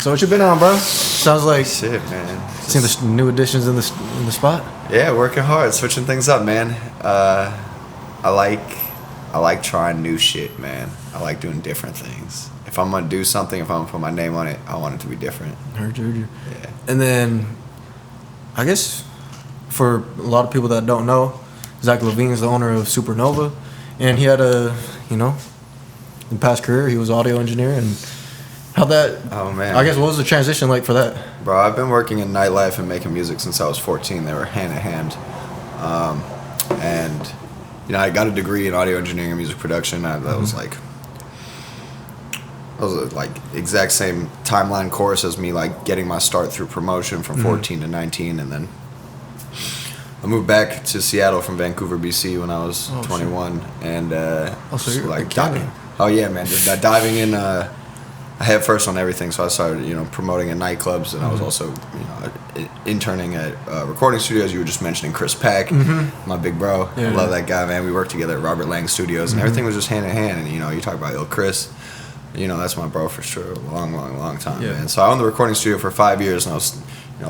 So what you been on, bro? Sounds like shit, man. Seen the new additions in the spot. Yeah, working hard, switching things up, man. I like trying new shit, man. I like doing different things. If I'm gonna do something, if I'm gonna put my name on it, I want it to be different. Heard you. Yeah. And then, I guess, for a lot of people that don't know, Zach Levine is the owner of Supernova, and he had in the past career, he was audio engineer, and how that. Oh man. I guess what was the transition like for that? Bro, I've been working in nightlife and making music since I was 14. They were hand in hand, and I got a degree in audio engineering and music production. That was like exact same timeline course as me like getting my start through promotion from 14 to 19, and then I moved back to Seattle from Vancouver, BC when I was 21, and so you're like diving. Oh yeah, man, just diving in. I had first on everything, so I started promoting in nightclubs, and I was also interning at recording studios. You were just mentioning Chris Pack, my big bro. Yeah, I love that guy, man. We worked together at Robert Lang Studios, and everything was just hand in hand. And you talk about Chris. That's my bro for sure. A long time, man. So I owned the recording studio for 5 years, and I was,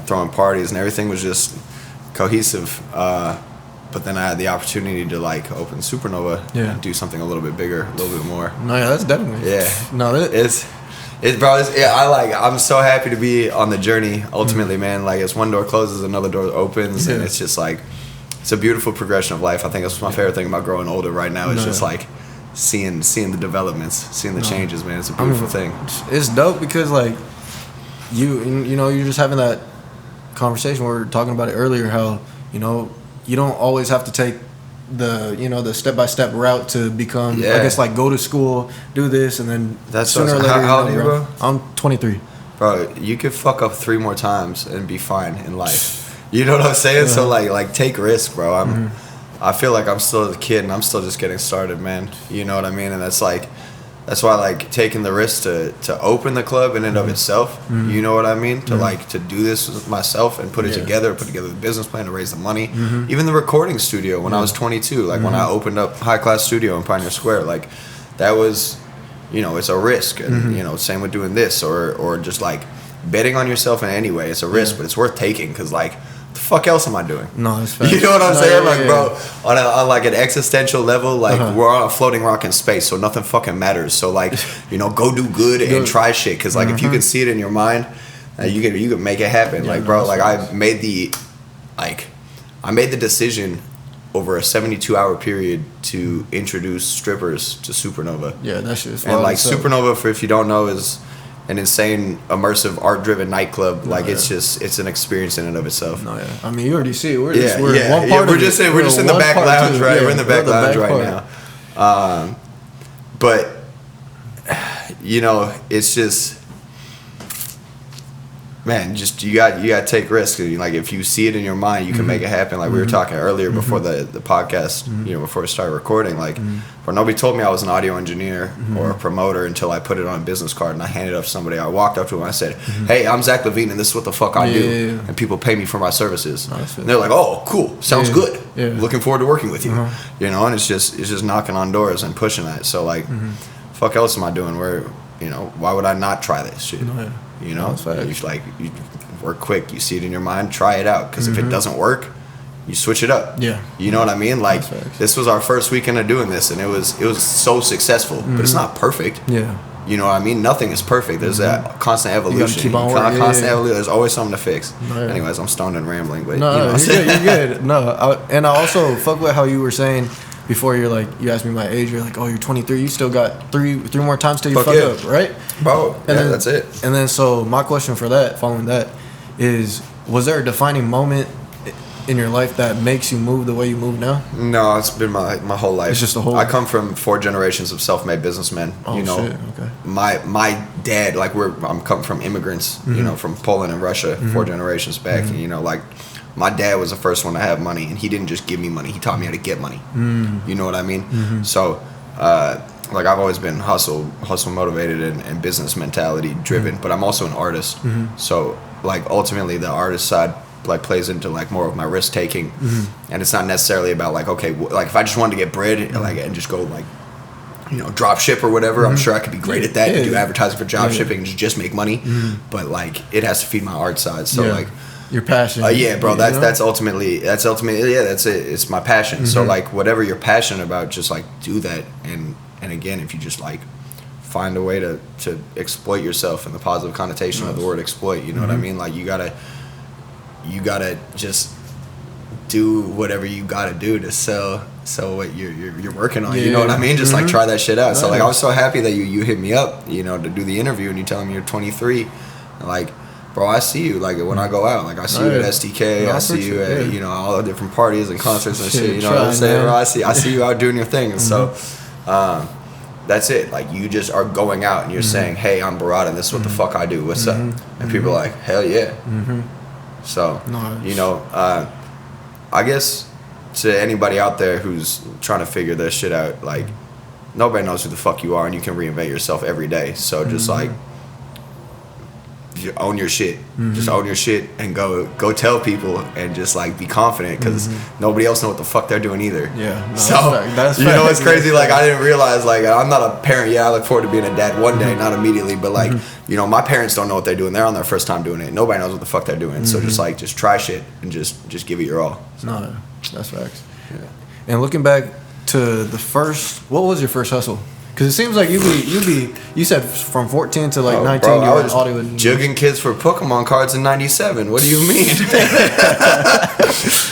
throwing parties, and everything was just cohesive. But then I had the opportunity to like open Supernova and do something a little bit bigger, a little bit more. No, yeah, that's definitely. Yeah. No, I'm so happy to be on the journey. Ultimately, man, like as one door closes, another door opens, and it's just like it's a beautiful progression of life. I think that's my favorite thing about growing older right now. Is just like seeing the developments, seeing the changes, man. It's a beautiful thing. It's dope because like you're just having that conversation. We were talking about it earlier. How you don't always have to take the step-by-step route to become, I guess, like go to school, do this, and then sooner or later. How old are you, bro? I'm 23. Bro, you could fuck up 3 more times and be fine in life. You know what I'm saying? So like take risks, bro. I feel like I'm still a kid and I'm still just getting started, man. You know what I mean? And that's why like taking the risk to open the club in and of itself, you know what I mean? To do this with myself and put together the business plan to raise the money. Even the recording studio when I was 22, like when I opened up High Class Studio in Pioneer Square, like that was, it's a risk. And, same with doing this or just like betting on yourself in any way. It's a risk, but it's worth taking because like, the fuck else am I doing? No, it's facts. You know what I'm saying? Bro, on like an existential level, like we're on a floating rock in space, so nothing fucking matters. So like, go do good and try shit, because like if you can see it in your mind, you can make it happen. Like bro, like I made the decision over a 72-hour period to introduce strippers to Supernova. Yeah, that shit is and like Supernova, for if you don't know, is an insane, immersive, art-driven nightclub. Like it's an experience in and of itself. No, yeah. I mean, you already see it. We're just in the back lounge, right? We're in the back lounge right now. But it's just, man, just you got to take risks. Like if you see it in your mind, you can make it happen. Like we were talking earlier before the podcast, before we started recording. Like, where nobody told me I was an audio engineer or a promoter until I put it on a business card and I handed it up to somebody. I walked up to them and I said, "Hey, I'm Zach Levine and this is what the fuck I do." And people pay me for my services. And they're like, "Oh, cool, sounds good. Looking forward to working with you." And it's just knocking on doors and pushing that. So like, fuck else am I doing? Why would I not try this shit? You work quick. You see it in your mind, try it out. Because if it doesn't work, you switch it up. Yeah. You know what I mean? Like this was our first weekend of doing this, and it was so successful. But it's not perfect. Yeah. You know what I mean? Nothing is perfect. There's a constant evolution. You gotta keep on constant evolution. There's always something to fix. Anyways, I'm stoned and rambling, but you're good. No, I also fuck with how you were saying before. You asked me my age. You're like, oh, you're 23. You still got three more times till you fuck up, right? Bro, then, that's it. And then, so my question for that, following that, is: was there a defining moment in your life that makes you move the way you move now? No, it's been my whole life. It's just the whole. I come from 4 generations of self-made businessmen. Oh, shit. Okay. My dad, like I'm coming from immigrants, from Poland and Russia, 4 generations back, and my dad was the first one to have money, and he didn't just give me money; he taught me how to get money. You know what I mean? So, like I've always been hustle motivated and business mentality driven, but I'm also an artist. So, like ultimately, the artist side like plays into like more of my risk taking, and it's not necessarily about like, okay, like if I just wanted to get bread, like and just go like drop ship or whatever. I'm sure I could be great at that and do advertising for drop shipping and just make money. But like it has to feed my art side. So like your passion. Yeah, bro. That's ultimately that's it. It's my passion. So like whatever you're passionate about, just like do that. And again, if you just like find a way to exploit yourself in the positive connotation of the word exploit, you know what I mean? Like you gotta just do whatever you gotta do to sell what you're working on. You know what I mean? Just like try that shit out. So like I was so happy that you hit me up, to do the interview, and you telling me you're 23. And like, bro, I see you like when I go out. Like I see you at SDK, I see you at all the different parties and concerts and shit. You know what I'm saying? Bro, I see you out doing your thing. And so that's it. Like you just are going out and you're saying, hey, I'm BERADA and this is what the fuck I do. What's up? And people are like, hell yeah. So I guess to anybody out there who's trying to figure this shit out, like nobody knows who the fuck you are, and you can reinvent yourself every day. So just like you own your shit, just own your shit, and go tell people, and just like be confident, because nobody else know what the fuck they're doing either. That's it's crazy. Like I didn't realize, like I'm not a parent yet. I look forward to being a dad one day, not immediately, but like my parents don't know what they're doing. They're on their first time doing it. Nobody knows what the fuck they're doing. So just try shit and just give it your all. So. No, that's facts. Yeah. And looking back to what was your first hustle? Because it seems like you said from 14 to like 19 bro, you were in Hollywood. Jugging kids for Pokemon cards in 97. What do you mean?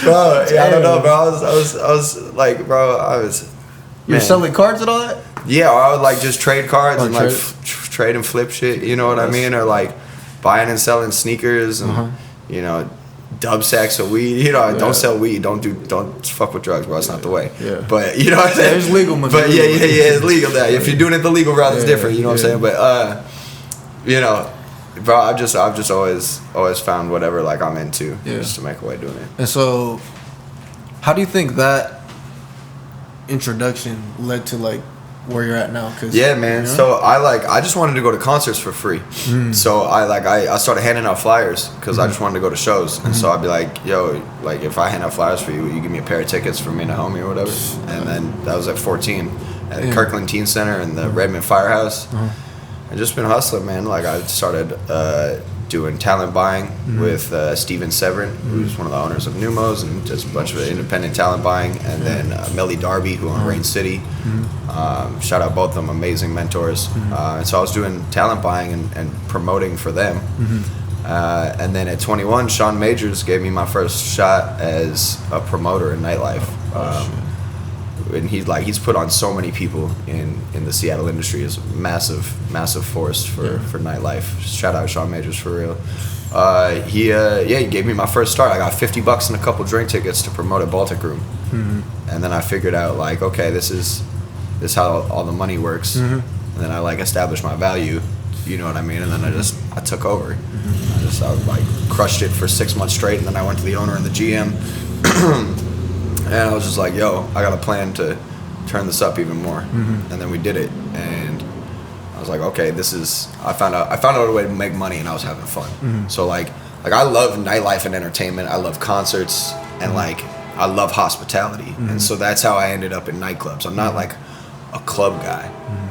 Bro, I don't know, bro. I was like, bro, You were selling cards and all that? Yeah, I would like just trade cards and like trade and flip shit, you know what I mean? Or like buying and selling sneakers and dub sacks of weed. Don't sell weed. Don't fuck with drugs, bro. It's not the way. Yeah. But you know what I'm saying? It's legal, man. But yeah, it's legal now. If you're doing it the legal route, it's different. You know what I'm saying? But bro, I've just always found whatever like I'm into just to make a way doing it. And so, how do you think that introduction led to like where you're at now? Cause, man. So I just wanted to go to concerts for free. So I started handing out flyers because I just wanted to go to shows. And so I'd be like, yo, like if I hand out flyers for you, you give me a pair of tickets for me and a homie or whatever. And then that was at 14 at the Kirkland Teen Center and the Redmond Firehouse. I just been hustling, man. Like I started doing talent buying with Steven Severin, who's one of the owners of Numos, and just a bunch of independent talent buying. And then Melly Darby, who owned Rain City. Shout out both of them, amazing mentors. And so I was doing talent buying and promoting for them. And then at 21, Sean Majors gave me my first shot as a promoter in nightlife. And he's put on so many people in the Seattle industry. Is a massive force for nightlife. Shout out Sean Majors for real. He gave me my first start. I got $50 and a couple drink tickets to promote at Baltic Room. And then I figured out like, okay, this is how all the money works. And then I like established my value, you know what I mean? And then I took over. I like crushed it for 6 months straight, and then I went to the owner and the GM. And I was just like, yo, I got a plan to turn this up even more. And then we did it, and I was like, okay, I found out a way to make money, and I was having fun. So like I love nightlife and entertainment. I love concerts, and like I love hospitality. And so that's how I ended up in nightclubs. I'm not like a club guy.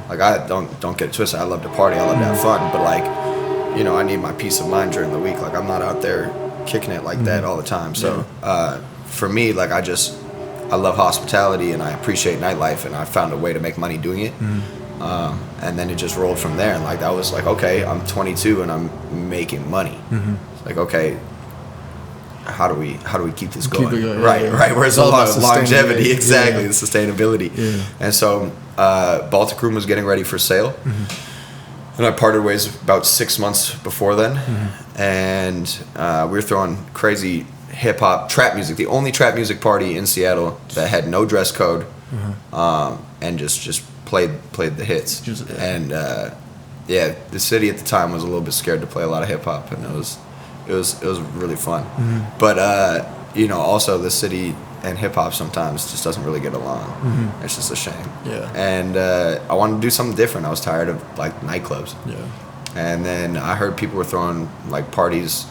Like I don't get it twisted. I love to party. I love to have fun, but like, I need my peace of mind during the week. Like I'm not out there kicking it like that all the time. So for me, like I love hospitality and I appreciate nightlife, and I found a way to make money doing it. And then it just rolled from there. And like I was like, okay, I'm 22 and I'm making money. It's like, okay, how do we keep this going? Right. Where's the longevity? Exactly, the sustainability. And so Baltic Room was getting ready for sale. And I parted ways about 6 months before then. And we were throwing crazy hip-hop trap music, the only trap music party in Seattle that had no dress code, and just played the hits. And the city at the time was a little bit scared to play a lot of hip-hop, and it was really fun. But also the city and hip-hop sometimes just doesn't really get along. It's just a shame. And I wanted to do something different. I was tired of like nightclubs. And then I heard people were throwing like parties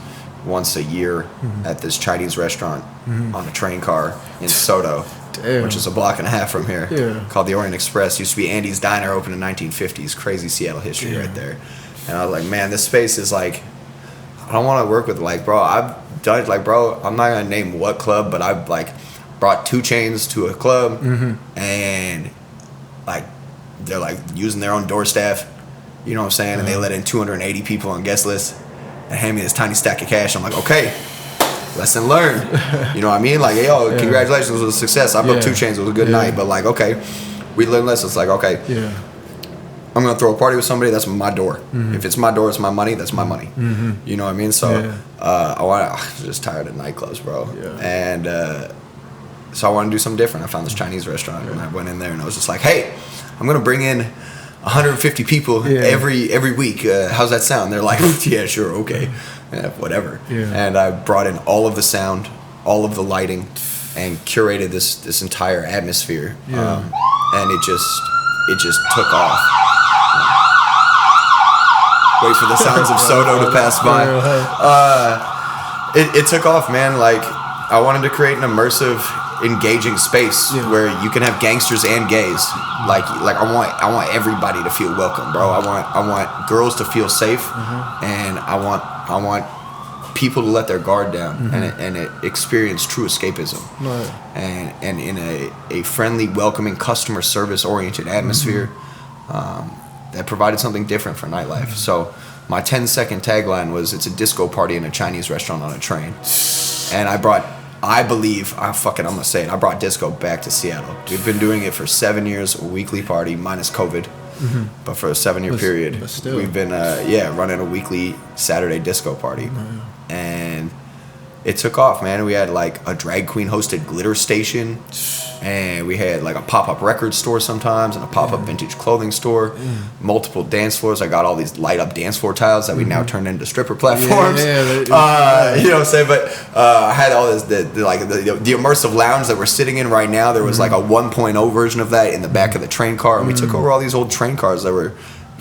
once a year at this Chinese restaurant on a train car in Soto. Damn. which is a block and a half from here. Yeah. Called the Orient Express. Used to be Andy's Diner, opened in 1950s. Crazy Seattle history right there. And I was like, man, this space is like, I don't want to work with, like, bro, I've done, like, bro, I'm not going to name what club, but I've, like, brought 2 Chainz to a club, and, like, they're, like, using their own door staff, you know what I'm saying, and they let in 280 people on guest list, and hand me this tiny stack of cash. I'm like, okay, lesson learned. You know what I mean? Like, yo, congratulations, it was a success. I broke 2 Chainz, it was a good night, but, like, okay, we learned lessons. Like, okay, I'm going to throw a party with somebody, that's my door. If it's my door, it's my money, that's my money. You know what I mean? So, I was just tired of nightclubs, bro. And so I wanted to do something different. I found this Chinese restaurant, and I went in there, and I was just like, hey, I'm going to bring in 150 people every week. How's that sound? They're like, yeah, sure, okay. Whatever. And I brought in all of the sound, all of the lighting, and curated this entire atmosphere. And it just took off. Wait for the sounds of Soto to pass by. It took off, man. Like, I wanted to create an immersive, engaging space where you can have gangsters and gays. Like I want everybody to feel welcome, bro. I want girls to feel safe, and I want people to let their guard down and experience true escapism. And in a friendly, welcoming, customer service oriented atmosphere. That provided something different for nightlife. So my 10-second tagline was, it's a disco party in a Chinese restaurant on a train. And I brought gonna say it, I brought disco back to Seattle. We've been doing it for 7 years, a weekly party, minus COVID. But for a 7-year period, we've been running a weekly Saturday disco party. And it took off, man. We had like a drag queen hosted glitter station, and we had like a pop-up record store sometimes, and a pop-up vintage clothing store, multiple dance floors. I got all these light-up dance floor tiles that we now turned into stripper platforms. You know what I'm saying? But I had all this, the immersive lounge that we're sitting in right now. There was like a 1.0 version of that in the back of the train car, and we took over all these old train cars that were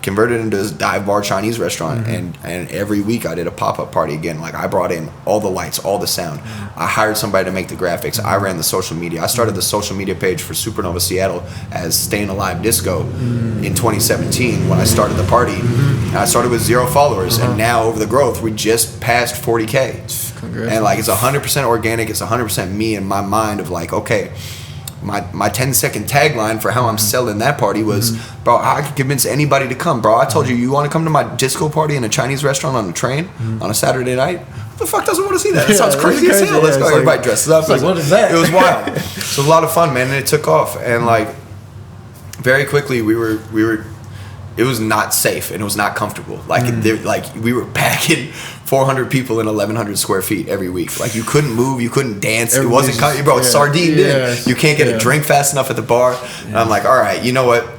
converted into this dive bar Chinese restaurant, and every week I did a pop-up party again. Like, I brought in all the lights, all the sound. I hired somebody to make the graphics. I ran the social media. I started the social media page for Supernova Seattle as Staying Alive Disco in 2017 when I started the party. And I started with 0 followers, and now over the growth we just passed 40K. Congrats. And like, it's 100% organic. It's 100% me in my mind of like, okay, my 10-second tagline for how I'm selling that party was, bro, I could convince anybody to come, bro. I told you, you want to come to my disco party in a Chinese restaurant on a train on a Saturday night? Who the fuck doesn't want to see that? That sounds crazy as hell. Let's go. Everybody dresses up. Like, what is that? It was wild. So it was a lot of fun, man, and it took off. And like, very quickly we were it was not safe and it was not comfortable. Like, we were packing 400 people in 1,100 square feet every week. Like, you couldn't move, you couldn't dance. It wasn't, bro, it's sardined in. You can't get a drink fast enough at the bar. And I'm like, all right, you know what?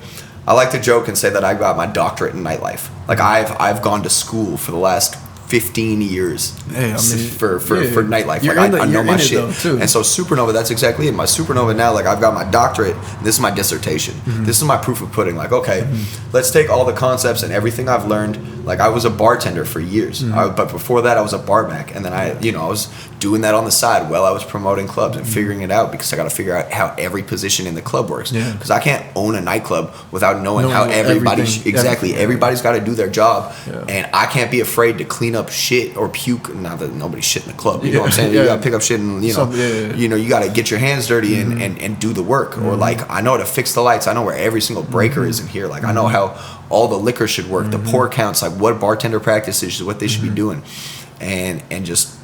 I like to joke and say that I got my doctorate in nightlife. Like, I've gone to school for the last 15 years for nightlife. Like, I know my shit. And so Supernova, that's exactly it. My Supernova now, like, I've got my doctorate. This is my dissertation. This is my proof of pudding. Like, okay, let's take all the concepts and everything I've learned. Like, I was a bartender for years, but before that I was a barback, and then I was doing that on the side while I was promoting clubs and figuring it out, because I got to figure out how every position in the club works. Because I can't own a nightclub without knowing how everybody everybody's got to do their job, and I can't be afraid to clean up shit or puke. Not that nobody's shit in the club, you know what I'm saying? You got to pick up shit, and you got to get your hands dirty and do the work. Or like, I know how to fix the lights. I know where every single breaker is in here. Like, I know how all the liquor should work, the pour counts, like what bartender practices, what they should be doing, and just,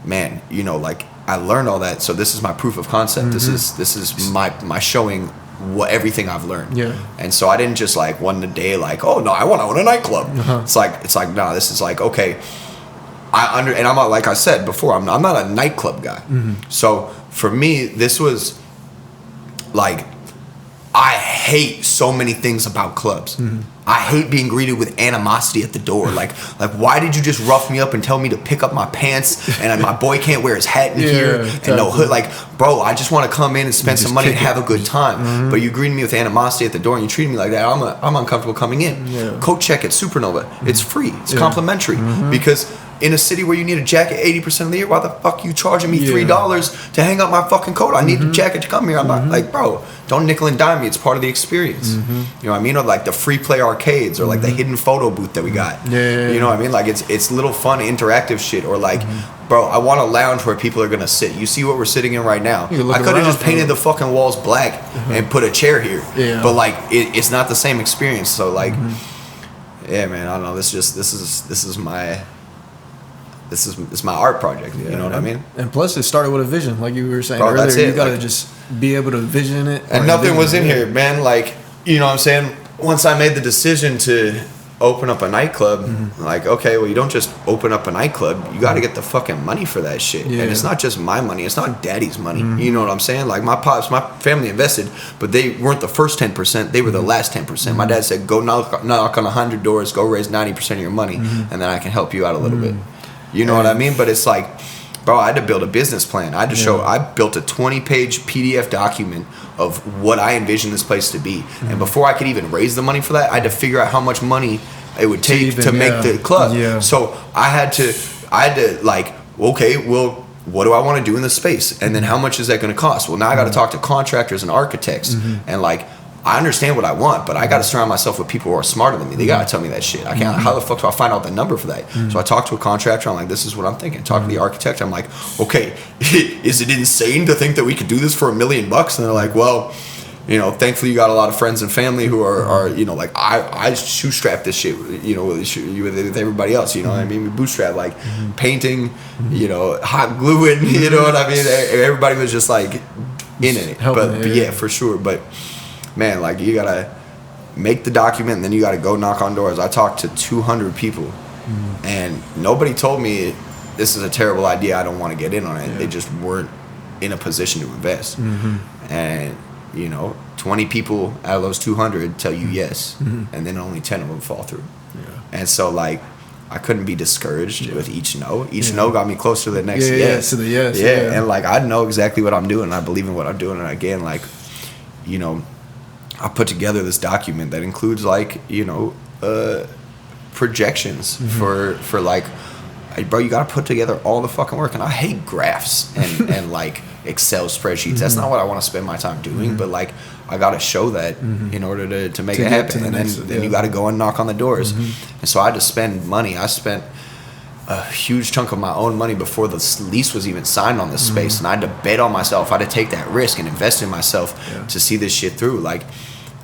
man, like, I learned all that. So this is my proof of concept. This is my showing what everything I've learned. And so I didn't just like one day like, oh no, I want to own a nightclub. It's like no, this is like, okay, and I'm not, like I said before, I'm not a nightclub guy. So for me, this was like, I hate so many things about clubs. I hate being greeted with animosity at the door. Like why did you just rough me up and tell me to pick up my pants and my boy can't wear his hat in here and no hood? Like, bro, I just want to come in and spend some money and have a good time. But you greeted me with animosity at the door and you treated me like that. I'm uncomfortable coming in. Coat check at Supernova. It's free. It's complimentary because in a city where you need a jacket 80% of the year, why the fuck you charging me $3 to hang up my fucking coat? I need a jacket to come here. I'm not like, bro, don't nickel and dime me. It's part of the experience. You know what I mean? Or like the free play arcades or like the hidden photo booth that we got. You know what I mean? Like it's little fun interactive shit or like, bro, I want a lounge where people are gonna sit. You see what we're sitting in right now. I could have just painted the fucking walls black and put a chair here. But like it's not the same experience. So like, yeah, man, I don't know. This is my art project. You know what I mean? And plus, it started with a vision, like you were saying Bro, earlier. You gotta like, just be able to vision it. And nothing was in here, man. Like, you know what I'm saying? Once I made the decision to open up a nightclub, like, okay, well, you don't just open up a nightclub. You got to get the fucking money for that shit. And it's not just my money. It's not daddy's money. You know what I'm saying? Like, my pops, my family invested, but they weren't the first 10%. They were the last 10%. My dad said, go knock on 100 doors, go raise 90% of your money, and then I can help you out a little bit. You know what I mean? But it's like, bro, I had to build a business plan. I had to show, I built a 20-page PDF document of what I envisioned this place to be. And before I could even raise the money for that, I had to figure out how much money it would take to make the club. So I had to like, okay, well, what do I want to do in the space? And then how much is that going to cost? Well, now I got to talk to contractors and architects and like, I understand what I want, but I got to surround myself with people who are smarter than me. They got to tell me that shit. I can't. How the fuck do I find out the number for that? So I talked to a contractor. I'm like, this is what I'm thinking. Talk to the architect. I'm like, okay, is it insane to think that we could do this for $1 million? And they're like, well, you know, thankfully you got a lot of friends and family who are you know, like I shoestrap this shit, you know, with everybody else. You know what I mean? We bootstrap like painting, you know, hot gluing. You know what I mean? Everybody was just like in it. But yeah, for sure. But man, like you gotta make the document and then you gotta go knock on doors. I talked to 200 people and nobody told me this is a terrible idea, I don't want to get in on it. They just weren't in a position to invest. And you know, 20 people out of those 200 tell you yes, and then only 10 of them fall through. And so like I couldn't be discouraged with each no. Each no got me closer to the next yes. To the yes. And like I know exactly what I'm doing. I believe in what I'm doing. And again, like, you know, I put together this document that includes like, you know, projections for like, hey, bro, you got to put together all the fucking work. And I hate graphs and like Excel spreadsheets. That's not what I want to spend my time doing. But like, I got to show that in order to make it happen. And then you got to go and knock on the doors. And so I had to spend money. I spent a huge chunk of my own money before the lease was even signed on this space. And I had to bet on myself. I had to take that risk and invest in myself to see this shit through. Like,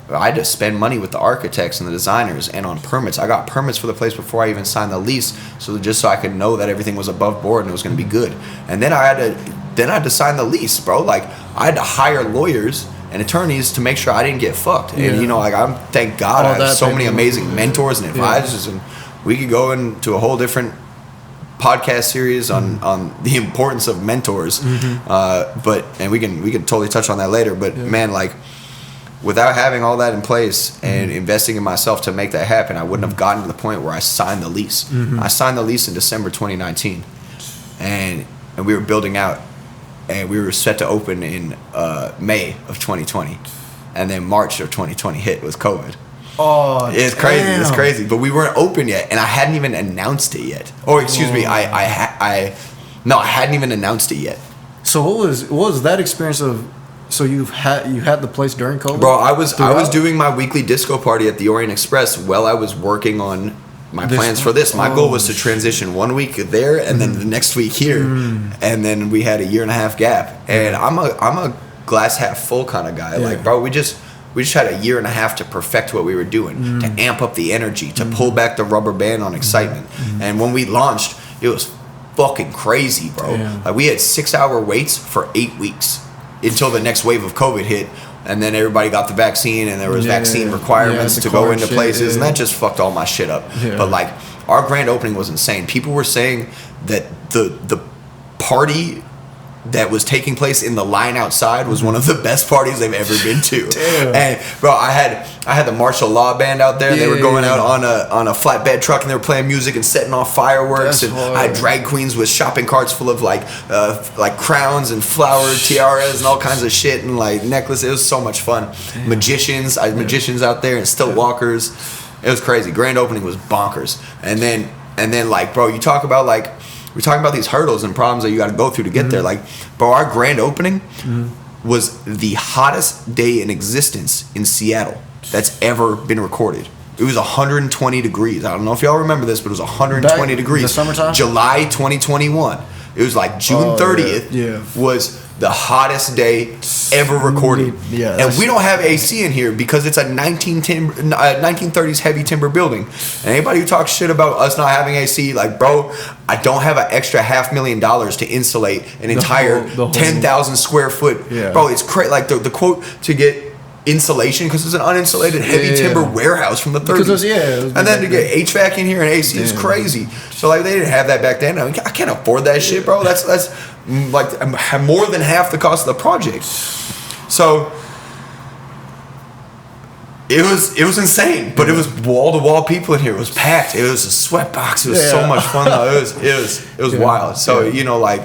I had to spend money with the architects and the designers and on permits. I got permits for the place before I even signed the lease, so I could know that everything was above board and it was going to be good. And then I had to sign the lease, bro. Like I had to hire lawyers and attorneys to make sure I didn't get fucked. And you know, like thank God I have so many amazing mentors and advisors, and we could go into a whole different podcast series on the importance of mentors. But we can totally touch on that later. But man, like, without having all that in place and investing in myself to make that happen, I wouldn't have gotten to the point where I signed the lease. I signed the lease in December 2019, and we were building out, and we were set to open in May of 2020, and then March of 2020 hit with COVID. Oh, it's crazy. Damn. It's crazy. But we weren't open yet, and I hadn't even announced it yet. Or excuse me, I hadn't even announced it yet. So what was that experience of? So you had the place during COVID? Bro, I was doing my weekly disco party at the Orient Express while I was working on my plans for this. My goal was to transition 1 week there and then the next week here, and then we had a 1.5 year gap. And I'm a glass half full kind of guy. Like, bro, we just had a 1.5 year to perfect what we were doing, to amp up the energy, to pull back the rubber band on excitement. And when we launched, it was fucking crazy, bro. Like we had 6-hour waits for 8 weeks. Until the next wave of COVID hit, and then everybody got the vaccine, and there was vaccine requirements to go into places, and that just fucked all my shit up. But like, our grand opening was insane. People were saying that the party that was taking place in the line outside was one of the best parties they've ever been to. Damn. And bro, I had the martial law band out there. They were going out on a flatbed truck and they were playing music and setting off fireworks. That's and hard. I had drag queens with shopping carts full of like crowns and flower tiaras and all kinds of shit and like necklaces. It was so much fun. Damn. Magicians, I had magicians out there and stilt walkers. It was crazy. Grand opening was bonkers. And then like, bro, you talk about like, we're talking about these hurdles and problems that you got to go through to get there. Like, bro, our grand opening was the hottest day in existence in Seattle that's ever been recorded. It was 120 degrees. I don't know if y'all remember this, but it was 120 degrees. The summertime? July 2021. It was like June 30th was the hottest day ever recorded. Yeah, and we don't have AC in here because it's a 1930s heavy timber building. And anybody who talks shit about us not having AC, like, bro, I don't have an extra $500,000 to insulate an entire the whole 10,000 square foot. Yeah. Bro, it's crazy. Like the quote to get insulation because it's an uninsulated heavy timber warehouse from the 30s. And then to get HVAC in here and AC is crazy. So like they didn't have that back then. I mean, I can't afford that shit, bro. That's like more than half the cost of the project. So it was insane, but it was wall to wall people in here. It was packed. It was a sweat box. It was so much fun though. It was wild. So you know, like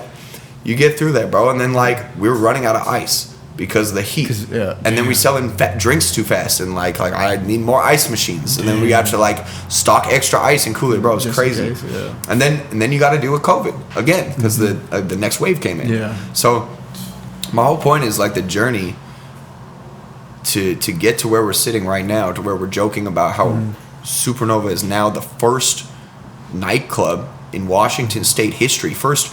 you get through that, bro, and then like we were running out of ice because of the heat, and then we selling drinks too fast, and like I need more ice machines, and then we got to like stock extra ice and cool it, bro. It was crazy. And then you got to deal with COVID again because the next wave came in. So my whole point is like the journey to get to where we're sitting right now, to where we're joking about how Supernova is now the first nightclub in Washington State history, first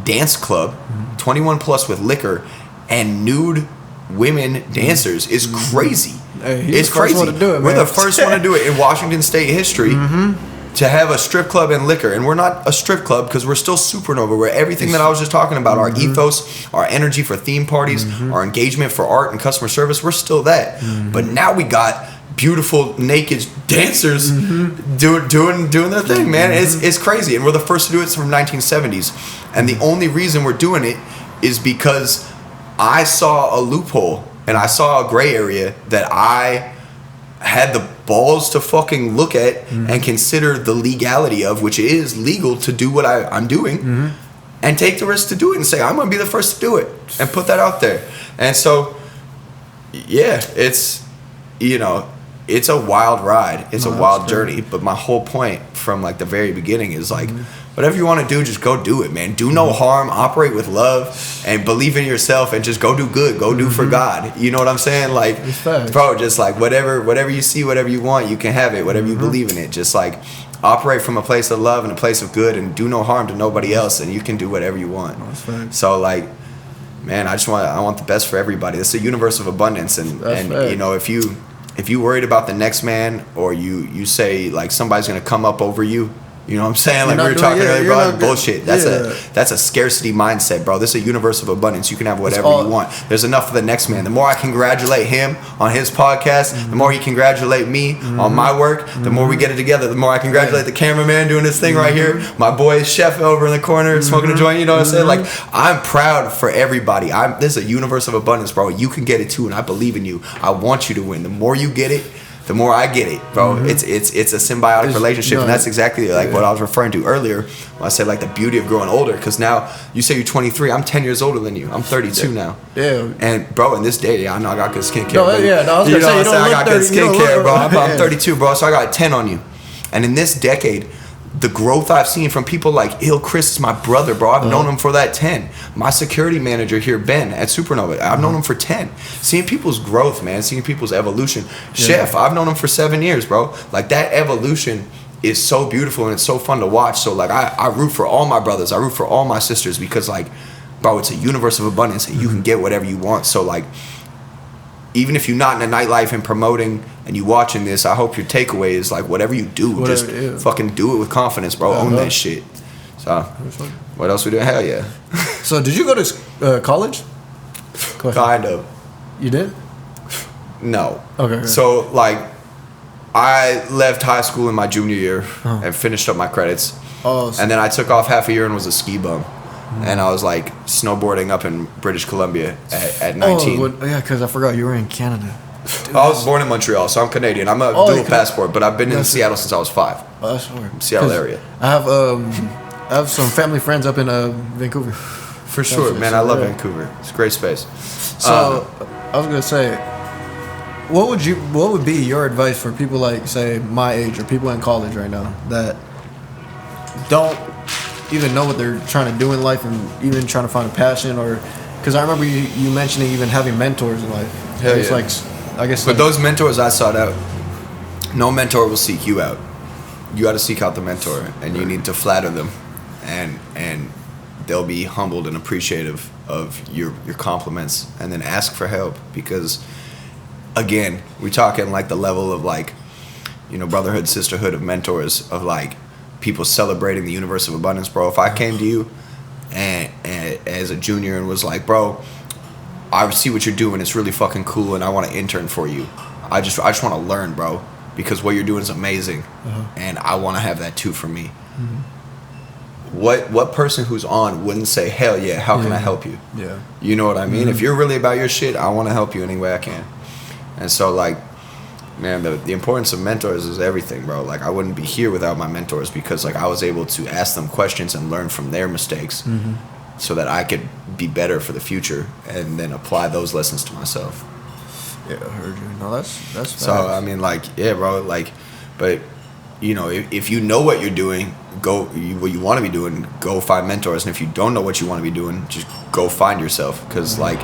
dance club, 21 plus with liquor and nude women dancers is crazy. Hey, it's crazy. We're the first one to do it in Washington State history to have a strip club and liquor. And we're not a strip club because we're still Supernova. We're everything that I was just talking about. Our ethos, our energy for theme parties, our engagement for art and customer service. We're still that. But now we got beautiful naked dancers doing their thing, man. It's crazy. And we're the first to do it from 1970s. And the only reason we're doing it is because I saw a loophole and I saw a gray area that I had the balls to fucking look at and consider the legality of, which is legal to do what I'm doing and take the risk to do it and say, I'm going to be the first to do it and put that out there. And so, yeah, it's, you know, it's a wild ride. It's a wild journey. But my whole point from like the very beginning is like, whatever you want to do, just go do it, man. Do no harm, operate with love, and believe in yourself, and just go do good. Go do for God. You know what I'm saying? Like, bro, just like whatever you see, whatever you want, you can have it. Whatever you believe in it, just like operate from a place of love and a place of good, and do no harm to nobody else, and you can do whatever you want. So like, man, I want the best for everybody. It's a universe of abundance, and you know, if you worried about the next man, or you say like somebody's gonna come up over you. You know what I'm saying? Like we were talking earlier, bro. Bullshit. That's a scarcity mindset, bro. This is a universe of abundance. You can have whatever you want. There's enough for the next man. The more I congratulate him on his podcast, the more he congratulate me on my work. The more we get it together, the more I congratulate the cameraman doing this thing right here. My boy chef over in the corner smoking a joint. You know what I'm saying? Like I'm proud for everybody. This is a universe of abundance, bro. You can get it too, and I believe in you. I want you to win. The more you get it, the more I get it, bro. It's a symbiotic relationship, and that's exactly like what I was referring to earlier when I said like the beauty of growing older. Because now you say you're 23, I'm 10 years older than you. I'm 32 now. And bro, in this day, I know I got good skincare. I was gonna say, I got good skincare, bro. I'm 32, bro. So I got 10 on you. And in this decade, the growth I've seen from people like Chris is my brother, bro. I've known him for that 10. My security manager here, Ben, at Supernova, I've known him for 10. Seeing people's growth, man. Seeing people's evolution. Chef, I've known him for 7 years, bro. Like that evolution is so beautiful and it's so fun to watch. So like I root for all my brothers. I root for all my sisters because like, bro, it's a universe of abundance and you can get whatever you want. So like, even if you're not in the nightlife and promoting and you watching this, I hope your takeaway is like whatever you do, just fucking do it with confidence, bro. Own that shit. So, what else we doing? Hell yeah. So, did you go to college? Kind of. You did? No. Okay. So, like, I left high school in my junior year and finished up my credits. And then I took off half a year and was a ski bum. and I was like snowboarding up in British Columbia at 19. Oh, yeah, because I forgot you were in Canada. Dude, I was born in Montreal, so I'm Canadian. I'm a dual passport, but I've been in Seattle since I was 5. Oh, that's hard. Seattle area. I have some family friends up in Vancouver. For sure, man. I love Vancouver. It's a great space. So I was gonna say, what would be your advice for people like, say, my age or people in college right now that don't even know what they're trying to do in life and even trying to find a passion? Or because I remember you mentioning even having mentors in life. Hell it's yeah. like, I guess. But those mentors I sought out, no mentor will seek you out. You got to seek out the mentor, and you need to flatter them, and they'll be humbled and appreciative of your compliments, and then ask for help. Because again, we're talking like the level of like, brotherhood, sisterhood of mentors, of like people celebrating the universe of abundance, bro. If I came to you and as a junior and was like, bro, I see what you're doing, it's really fucking cool, and I want to intern for you. I just want to learn, bro, because what you're doing is amazing, and I want to have that too for me. What person who's on wouldn't say, hell yeah, how can I help you? Yeah. You know what I mean? If you're really about your shit, I want to help you any way I can. And so, like, man, the importance of mentors is everything, bro. Like, I wouldn't be here without my mentors, because, like, I was able to ask them questions and learn from their mistakes so that I could be better for the future and then apply those lessons to myself. Yeah, I heard you. No, that's facts. So, I mean, like, yeah, bro, like, but, if you know what you're doing, what you want to be doing, go find mentors. And if you don't know what you want to be doing, just go find yourself. Because, like,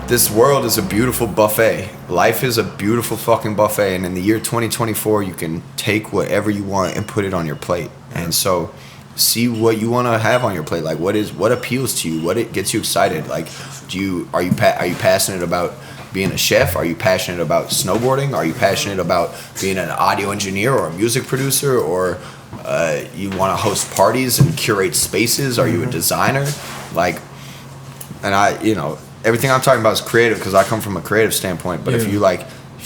this world is a beautiful buffet. Life is a beautiful fucking buffet. And in the year 2024, you can take whatever you want and put it on your plate. And so see what you want to have on your plate. Like, what appeals to you? What gets you excited? Like, are you passionate about being a chef? Are you passionate about snowboarding? Are you passionate about being an audio engineer or a music producer? Or you want to host parties and curate spaces? Are you a designer? Like, and everything I'm talking about is creative, because I come from a creative standpoint. But if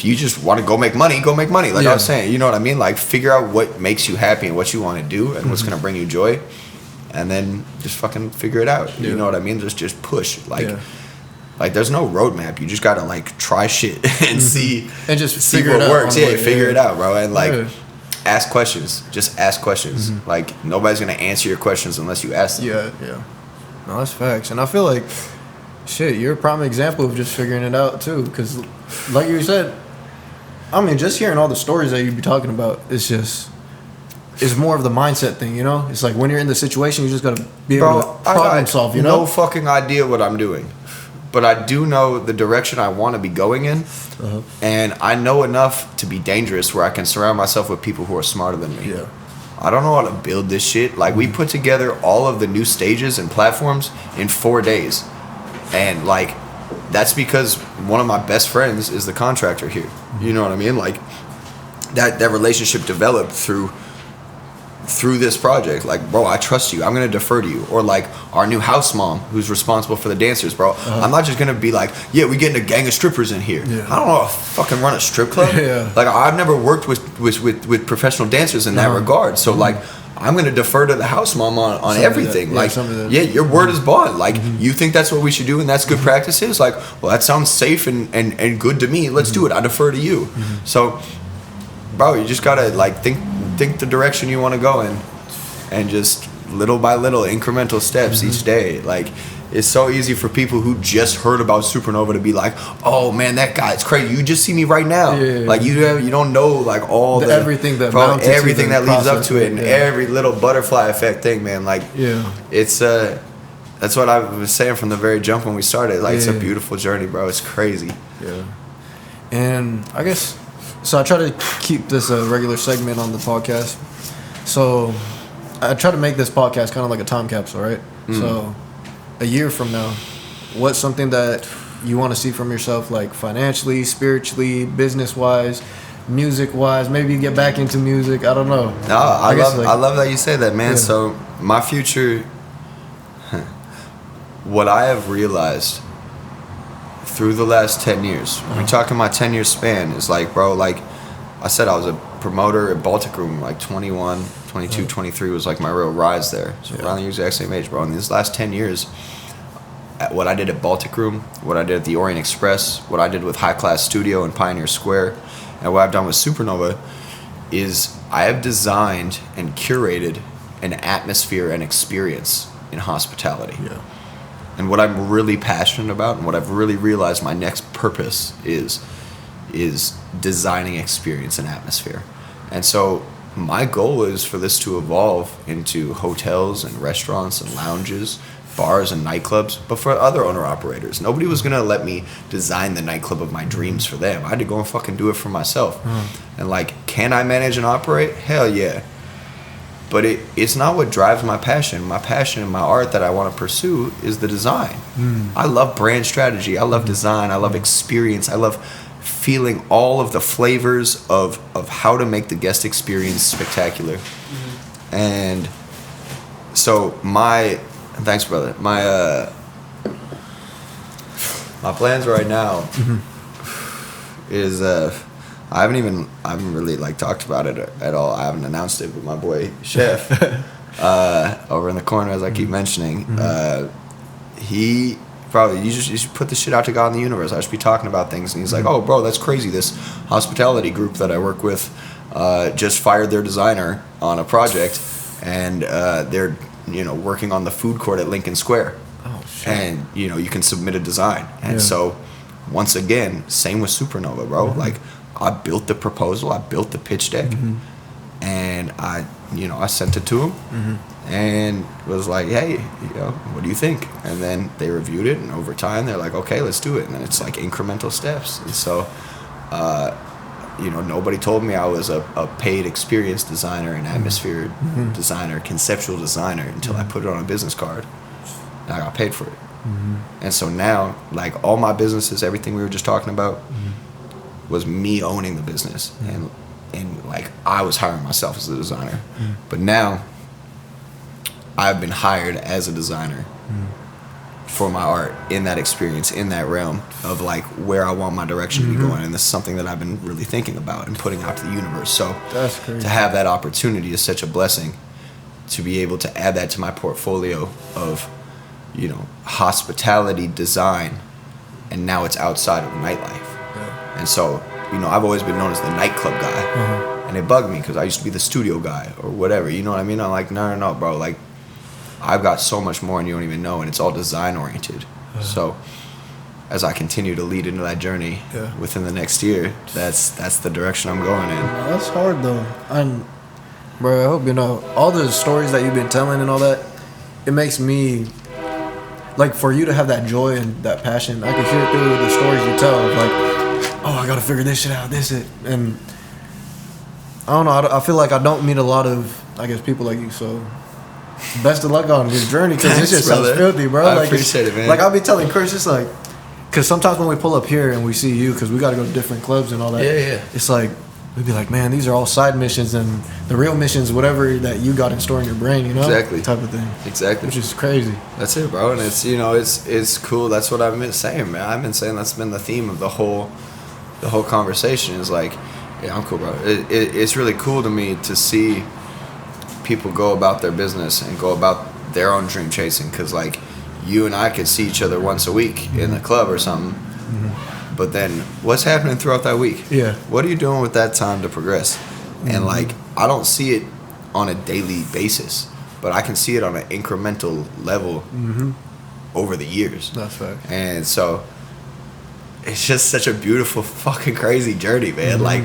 you just want to go make money, go make money. Like I was saying, you know what I mean? Like, figure out what makes you happy and what you want to do and what's going to bring you joy, and then just fucking figure it out. You know what I mean? Just push. Like, there's no roadmap. You just gotta like try shit and see and just see figure what it works. out. Figure it out, bro. And like, ask questions. Just ask questions. Like, nobody's gonna answer your questions unless you ask them. Yeah. No, that's facts. And I feel like, shit, you're a prime example of just figuring it out too. Because, like you said, I mean, just hearing all the stories that you be talking about, it's more of the mindset thing, It's like when you're in the situation, you just gotta be able to problem solve, No fucking idea what I'm doing, but I do know the direction I want to be going in, and I know enough to be dangerous where I can surround myself with people who are smarter than me. Yeah. I don't know how to build this shit. Like, we put together all of the new stages and platforms in 4 days, and like, that's because one of my best friends is the contractor here. You know what I mean? Like, that relationship developed through this project. Like, bro, I trust you, I'm gonna defer to you. Or like our new house mom who's responsible for the dancers, bro. I'm not just gonna be like, yeah, we getting a gang of strippers in here. I don't know how to fucking run a strip club. Like, I've never worked with professional dancers in that regard. So like, I'm gonna defer to the house mom on everything. Your word is bond. Like, you think that's what we should do and that's good practices? Like, well, that sounds safe and good to me. Let's do it. I defer to you. So, bro, you just gotta like think the direction you want to go in, and just little by little, incremental steps each day. Like, it's so easy for people who just heard about Supernova to be like, oh man, that guy, it's crazy. You just see me right now. Like, you don't know like all everything that leads up to it, and every little butterfly effect thing, man. Like, it's that's what I was saying from the very jump when we started. Like, it's a beautiful journey, bro. It's crazy. And I guess, so I try to keep this a regular segment on the podcast. So I try to make this podcast kind of like a time capsule, right? So a year from now, what's something that you want to see from yourself, like financially, spiritually, business-wise, music-wise? Maybe you get back into music. I don't know. No, I love that you say that, man. So my future, what I have realized through the last 10 years, we're talking my 10-year span, is like, bro, like I said, I was promoter at Baltic Room, like 21, 22, 23 was like my real rise there. So around the exact same age, bro. In these last 10 years, what I did at Baltic Room, what I did at the Orient Express, what I did with High Class Studio in Pioneer Square, and what I've done with Supernova is I have designed and curated an atmosphere and experience in hospitality. Yeah. And what I'm really passionate about and what I've really realized my next purpose is designing experience and atmosphere. And so my goal is for this to evolve into hotels and restaurants and lounges, bars and nightclubs, but for other owner-operators. Nobody was going to let me design the nightclub of my dreams for them. I had to go and fucking do it for myself. And like, can I manage and operate? Hell yeah. But it's not what drives my passion. My passion and my art that I want to pursue is the design. I love brand strategy. I love design. I love experience. I love feeling all of the flavors of how to make the guest experience spectacular. And so thanks, brother. My plans right now is I haven't really like talked about it at all. I haven't announced it, but my boy Chef over in the corner, as I keep mentioning, he probably you should put this shit out to God in the universe. I should be talking about things, and he's like, "Oh, bro, that's crazy. This hospitality group that I work with just fired their designer on a project, and they're working on the food court at Lincoln Square. Oh shit! And you can submit a design, and so once again, same with Supernova, bro. Like, I built the proposal, I built the pitch deck, and I sent it to him, and was like, hey, what do you think? And then they reviewed it, and over time, they're like, okay, let's do it. And then it's like incremental steps. And so, nobody told me I was a paid experience designer, an atmosphere designer, conceptual designer until I put it on a business card, and I got paid for it. And so now, like, all my businesses, everything we were just talking about, was me owning the business, and like I was hiring myself as a designer. But now I've been hired as a designer for my art in that experience, in that realm of like where I want my direction to be going. And this is something that I've been really thinking about and putting out to the universe. So that's crazy. To have that opportunity is such a blessing, to be able to add that to my portfolio of hospitality design, and now it's outside of nightlife. And so, I've always been known as the nightclub guy. And it bugged me because I used to be the studio guy or whatever. You know what I mean? I'm like, no, bro. Like, I've got so much more and you don't even know. And it's all design oriented. So, as I continue to lead into that journey within the next year, that's the direction I'm going in. That's hard, though. And, bro, I hope all the stories that you've been telling and all that, it makes me... Like, for you to have that joy and that passion, I can hear it through the stories you tell. Like, oh, I gotta figure this shit out, and I don't know. I feel like I don't meet a lot of, I guess, people like you. So, best of luck on your journey, because this just sounds filthy, bro. I appreciate it, man. Like, I'll be telling Chris, it's like, because sometimes when we pull up here and we see you, because we gotta go to different clubs and all that. Yeah. It's like, we'd be like, man, these are all side missions, and the real missions, whatever that you got in store in your brain, Exactly. type of thing. Exactly. Which is crazy. That's it, bro. And it's it's cool. That's what I've been saying, man. I've been saying that's been the theme of the whole conversation. Is like, yeah, I'm cool, bro. It's really cool to me to see people go about their business and go about their own dream chasing. Because like, you and I could see each other once a week in the club or something. But then, what's happening throughout that week? Yeah. What are you doing with that time to progress? And like, I don't see it on a daily basis, but I can see it on an incremental level over the years. That's fact. And so, it's just such a beautiful, fucking crazy journey, man. Like,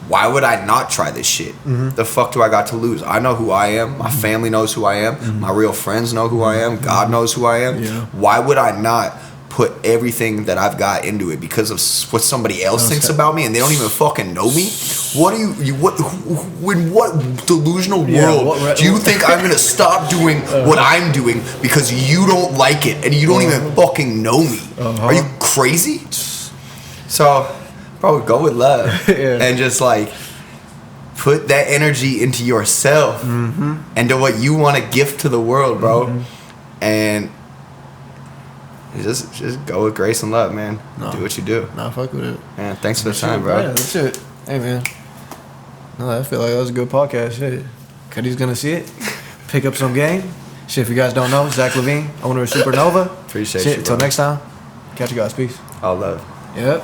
why would I not try this shit? The fuck do I got to lose? I know who I am. My family knows who I am. My real friends know who I am. God knows who I am. Yeah. Why would I not put everything that I've got into it because of what somebody else thinks about me, and they don't even fucking know me? What in what delusional world do you think I'm gonna stop doing what I'm doing because you don't like it and you don't even fucking know me? Are you crazy? So, bro, go with love and just like put that energy into yourself and to what you want to gift to the world, bro. And just go with grace and love, man. Do what you do. Nah, fuck with it. Man, thanks for the time, bro. Yeah, that's it. Hey, man. No, I feel like that was a good podcast. Shit. Cuddy's gonna see it. Pick up some game. Shit, if you guys don't know, Zach Levine, owner of Supernova. Appreciate Shit, you. until next time. Catch you guys. Peace. All love. Yep.